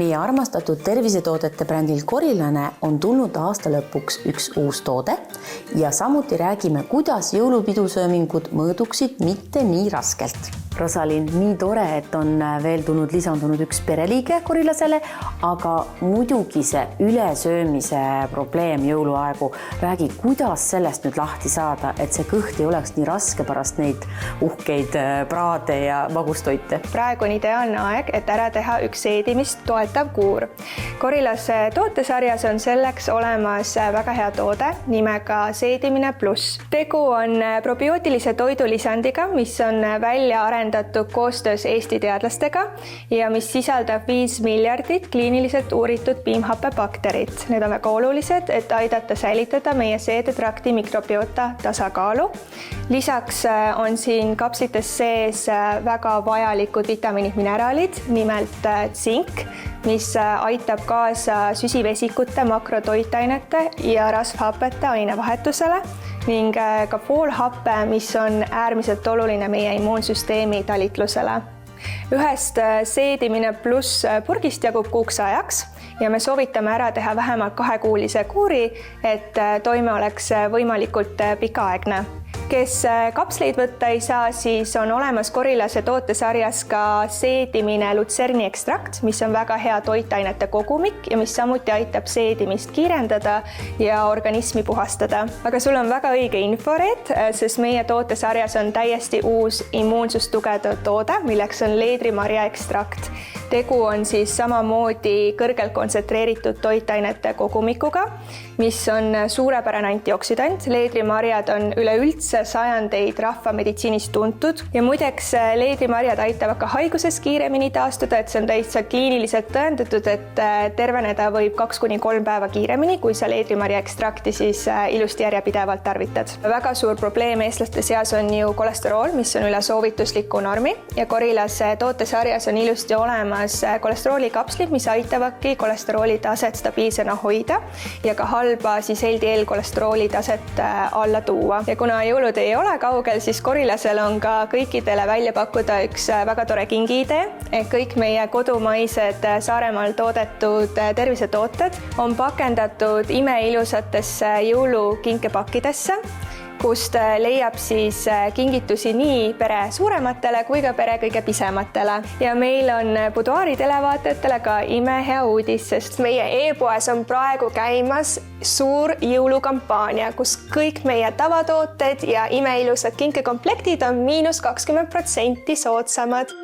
Meie armastatud tervisetoodete brändil Korilane on tulnud aasta lõpuks üks uus toode ja samuti räägime, kuidas jõulupidusöömingud mõõduksid mitte nii raskelt. Rosalin, nii tore, et on veel lisandunud üks pereliige Korilasele, aga muidugi see ülesöömise probleem jõuluaegu. Räägi, kuidas sellest nüüd lahti saada, et see kõht ei oleks nii raske pärast neid uhkeid praade ja magustoite? Praegu on ideaalne aeg, et ära teha üks seedimist toetav kuur. Korilase tootesarjas on selleks olemas väga hea toode nimega Seedimine Plus. Tegu on probiootilise toidulisandiga, mis on välja arendatud koostöös Eesti teadlastega ja mis sisaldab 5 miljardit kliiniliselt uuritud piimhappebakterit. Need on väga olulised, et aidata säilitada meie seedetrakti mikrobiota tasakaalu. Lisaks on siin kapslites sees väga vajalikud vitamiinid, mineraalid, nimelt tsink, mis aitab kaasa süsivesikute, makrotoitainete ja rasvhapete ainevahetusele ning ka foolhappe, mis on äärmiselt oluline meie immuunsüsteemi talitlusele. Ühest Seedimine Plus purgist jagub kuuks ajaks ja me soovitame ära teha vähemalt 2-kuulise kuuri, et toime oleks võimalikult pikaaegne. Kes kapsleid võtta ei saa, siis on olemas Korilase tootesarjas ka seedimine lutserni ekstrakt, mis on väga hea toitainete kogumik ja mis samuti aitab seedimist kiirendada ja organismi puhastada. Aga sul on väga õige info, Reet, sest meie tootesarjas on täiesti uus immuunsust tugevdav toode, milleks on leedrimarja ekstrakt. Tegu on siis samamoodi kõrgelt kontsentreeritud toitainete kogumikuga, mis on suurepärane antioksidant. Leedrimarjad on üleüldse sajandeid rahvameditsiinis tuntud ja muideks leedrimarjad aitavad ka haiguses kiiremini taastuda, et see on täitsa kliiniliselt tõendatud, et terveneda võib 2-3 päeva kiiremini, kui sa leedrimarja ekstrakti siis ilusti järjepidevalt tarvitad. Väga suur probleem eestlaste seas on ju kolesterool, mis on üle soovitusliku normi ja Korilase tootesarjas on ilusti olemas kolesteroolikapslid, mis aitavadki kolesterooli taset stabiilsena hoida ja ka halba siis LDL kolesterooli taset alla tuua. Ja kuna jõulud ei ole kaugel, siis Korilasel on ka kõikidele välja pakkuda üks väga tore kingiidee. Kõik meie kodumaised Saaremaal toodetud tervisetooted on pakendatud imeilusatesse jõulukinkepakkidesse, kust leiab siis kingitusi nii pere suurematele kui ka pere kõige pisematele. Ja meil on Buduaari televaatajatele ka imehea uudis, sest meie e-poes on praegu käimas suur jõulukampaania, kus kõik meie tavatooted ja imeilusad kinkekomplektid on -20% soodsamad.